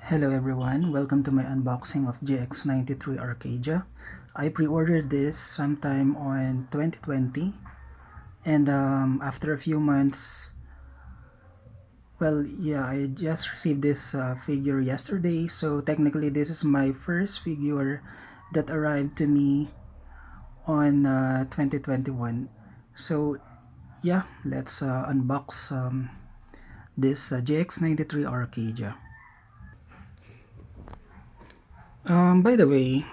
Hello everyone, welcome to my unboxing of GX-93 Arcadia. I pre-ordered this sometime on 2020 and after a few months, I just received this figure yesterday, so technically this is my first figure that arrived to me on 2021. So yeah, let's unbox this GX-93 Arcadia. By the way,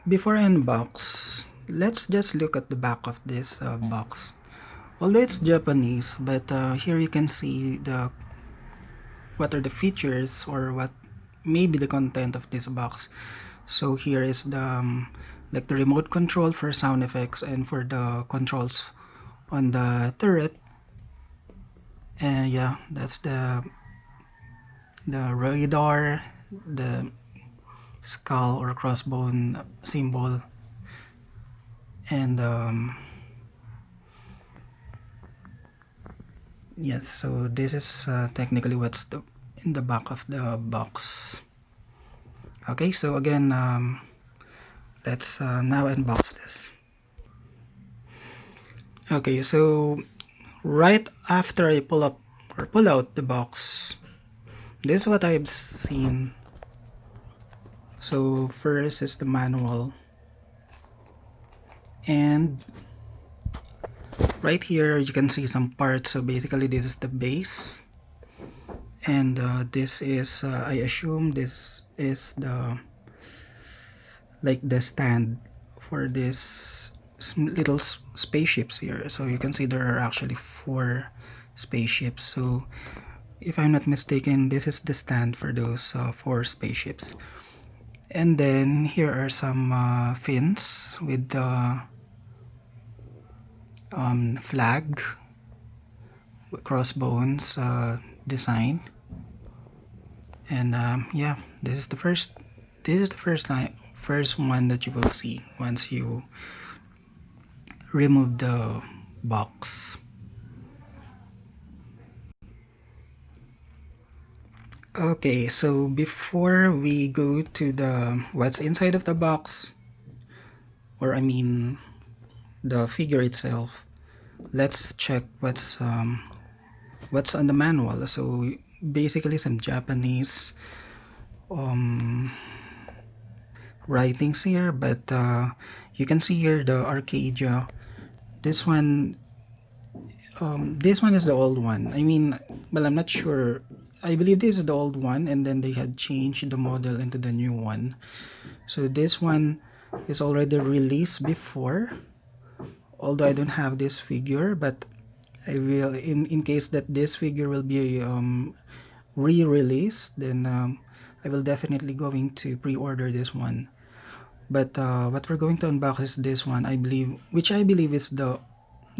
before I unbox, let's just look at the back of this box. Although it's Japanese, but here you can see what are the features or what may be the content of this box. So here is the like the remote control for sound effects and for the controls on the turret. And yeah, that's the radar, the skull or crossbone symbol, and yes, so this is technically what's in the back of the box. Okay, so again, let's now unbox this. Okay, so right after I pull out the box, this is what I've seen. So first is the manual, and right here you can see some parts. So basically this is the base, and this is I assume this is the stand for this little spaceships here. So you can see there are actually 4 spaceships. So if I'm not mistaken, this is the stand for those 4 spaceships. And then here are some fins with the flag, crossbones design. And yeah, this is the first one that you will see once you remove the box. Okay, so before we go to the what's inside of the box, or I mean the figure itself, let's check what's on the manual. So basically some Japanese writings here, but you can see here the Arcadia. This one is the old one. I mean, well, I'm not sure. I believe this is the old one, and then they had changed the model into the new one. So this one is already released before, although I don't have this figure, but I will, in case that this figure will be re-released, then I will definitely going to pre-order this one. But what we're going to unbox is this one, I believe, which I believe is the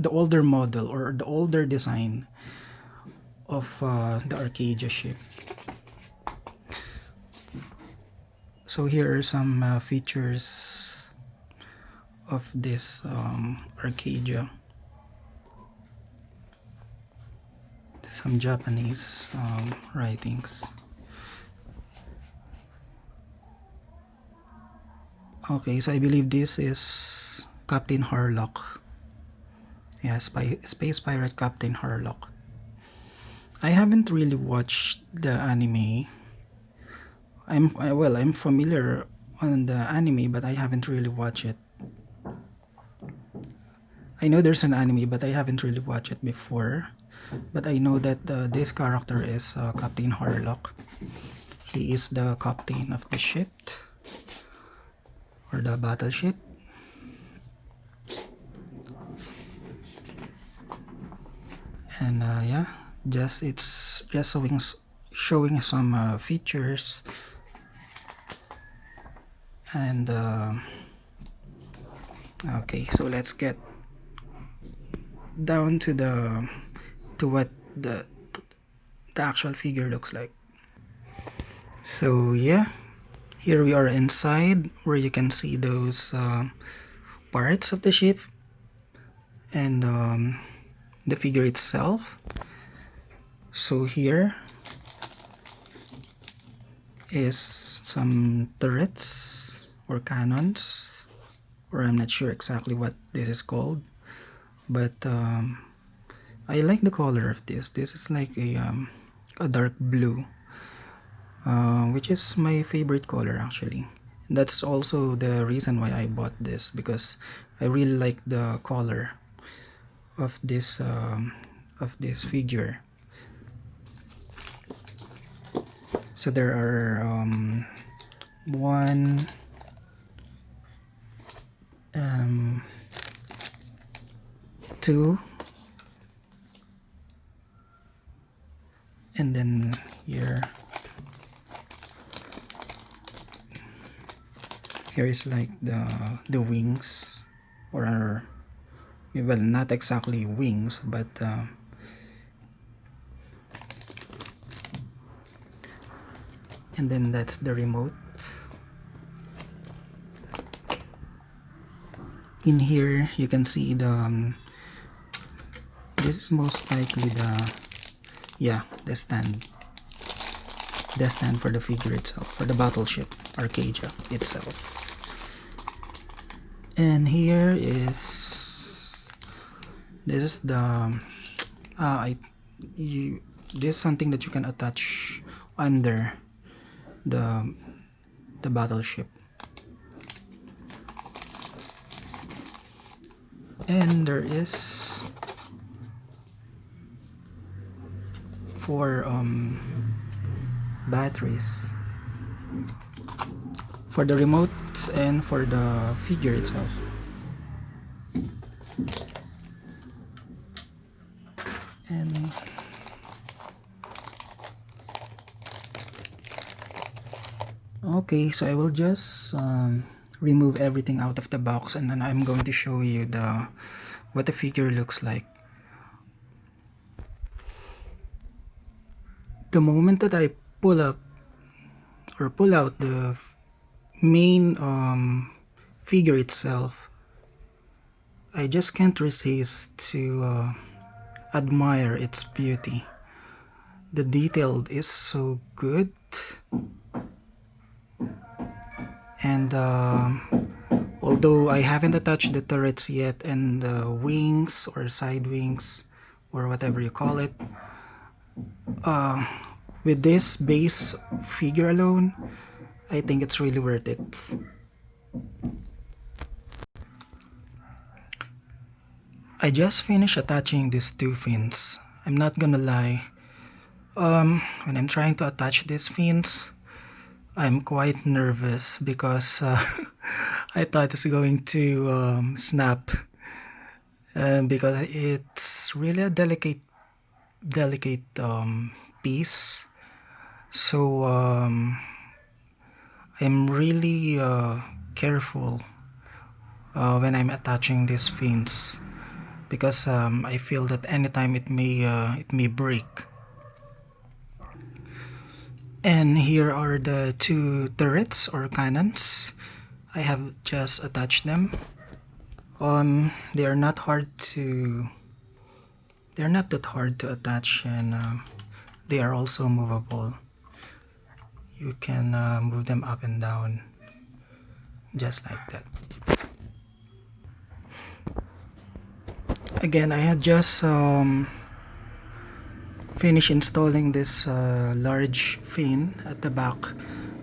older model or the older design of the Arcadia ship. So here are some features of this Arcadia. Some Japanese writings. Okay, so I believe this is Captain Harlock. Yeah, Space Pirate Captain Harlock. I haven't really watched the anime. I'm familiar on the anime, but I haven't really watched it. I know there's an anime, but I haven't really watched it before. But I know that this character is Captain Harlock. He is the captain of the ship, or the battleship. And yeah, it's just showing some features. And okay, so let's get down to what the actual figure looks like. So yeah, here we are inside, where you can see those parts of the ship and the figure itself. So here is some turrets or cannons, or I'm not sure exactly what this is called, but I like the color of this. This is like a dark blue, which is my favorite color actually. That's also the reason why I bought this, because I really like the color of this figure. So there are one, um, two, and then here is like the wings, or well, not exactly wings, but and then that's the remote. In here you can see this is most likely the stand for the figure itself, for the battleship Arcadia itself. And here is this is the this is something that you can attach under the battleship. And there is four batteries for the remote and for the figure itself. And okay, so I will just remove everything out of the box, and then I'm going to show you what the figure looks like. The moment that I pull out the main figure itself, I just can't resist to admire its beauty. The detail is so good, and although I haven't attached the turrets yet and the wings or side wings or whatever you call it, with this base figure alone, I think it's really worth it. I just finished attaching these two fins. I'm not gonna lie, when I'm trying to attach these fins, I'm quite nervous because I thought it's going to snap, because it's really a delicate piece. So I'm really careful when I'm attaching these fins, because I feel that anytime it may break. And here are the two turrets or cannons. I have just attached them. They are not that hard to attach, and they are also movable. You can move them up and down just like that. Again, I had just finished installing this large fin at the back,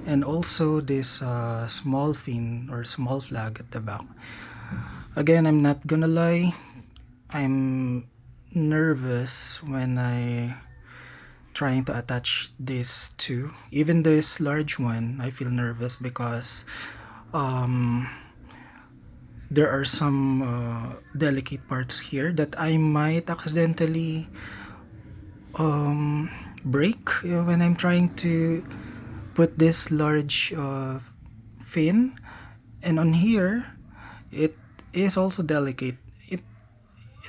and also this small fin or small flag at the back. Again, I'm not gonna lie, I'm nervous when I trying to attach this two. Even this large one, I feel nervous because there are some delicate parts here that I might accidentally break when I'm trying to put this large fin. And on here, it is also delicate. It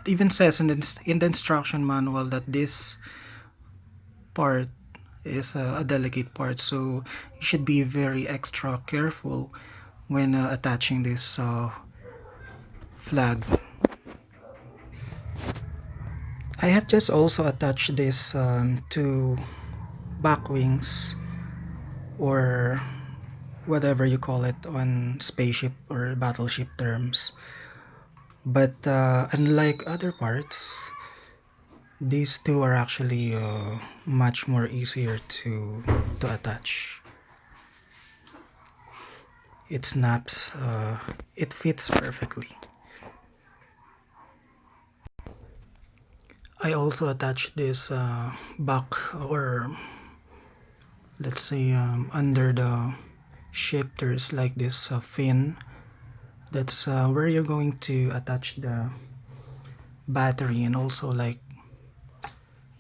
even says in the instruction manual that this part is a delicate part, so you should be very extra careful when attaching this flag. I have just also attached this two back wings or whatever you call it on spaceship or battleship terms. But unlike other parts, these two are actually much more easier to attach. It snaps, it fits perfectly. I also attached this back, or let's say under the ship there's like this fin. That's where you're going to attach the battery, and also like,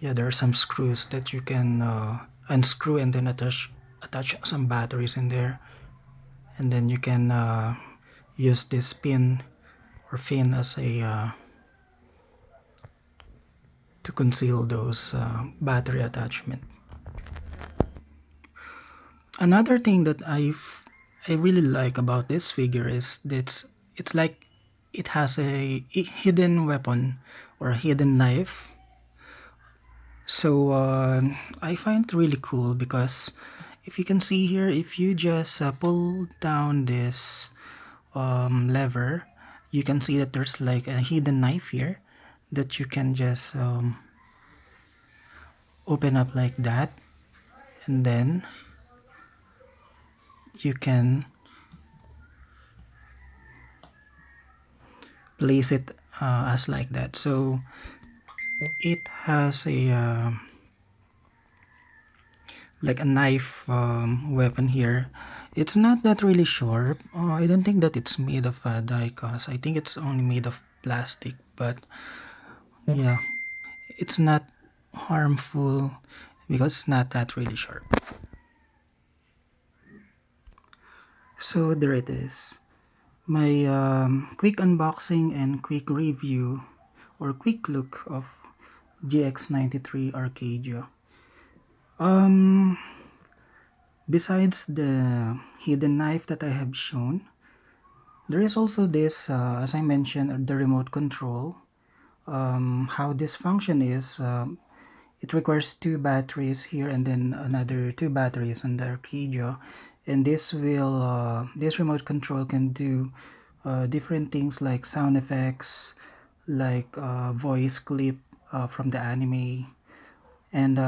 yeah, there are some screws that you can unscrew and then attach some batteries in there, and then you can use this pin or fin as a to conceal those battery attachment. Another thing that I really like about this figure is that it's like it has a hidden weapon or a hidden knife. So I find it really cool because if you can see here, if you just pull down this lever, you can see that there's like a hidden knife here that you can just open up like that, and then you can place it as like that. So it has a like a knife weapon here. It's not that really sharp. I don't think that it's made of die cast. I think it's only made of plastic, but yeah, it's not harmful because it's not that really sharp. So there it is. My quick unboxing and quick review or quick look of GX-93 Arcadia. Besides the hidden knife that I have shown, there is also this, as I mentioned, the remote control. How this function is, it requires two batteries here and then another two batteries on the Arcadia, and this remote control can do different things like sound effects, like voice clip from the anime. And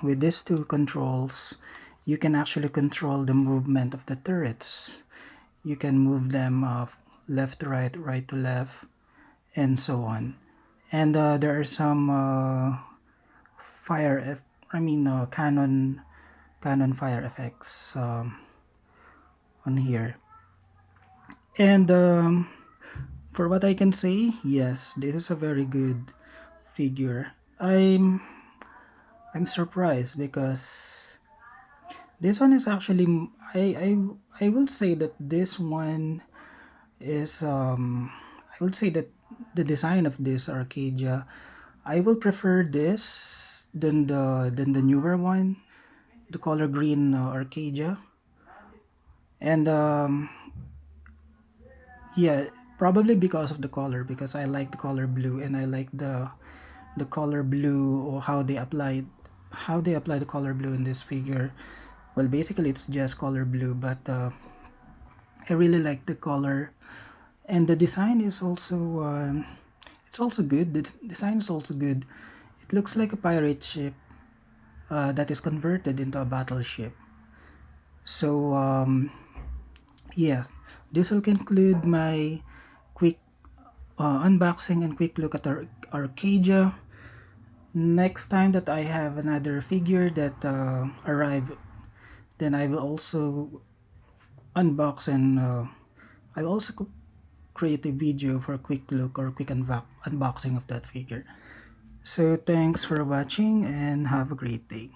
with these two controls, you can actually control the movement of the turrets. You can move them left to right, right to left, and so on. And there are some canon fire effects on here. And for what I can say, yes, this is a very good figure. I'm surprised because this one is actually I will say that this one is I will say that the design of this Arcadia, I will prefer this than the newer one, the color green Arcadia. And yeah, probably because of the color, because I like the color blue, and I like the color blue, or how they apply the color blue in this figure. Well, basically it's just color blue, but I really like the color, and the design is also it's also good. The design is also good. It looks like a pirate ship that is converted into a battleship. So yeah, this will conclude my quick unboxing and quick look at our Arcadia. Next time that I have another figure that arrive, then I will also unbox, and I also create a video for a quick look or quick unboxing of that figure. So thanks for watching and have a great day.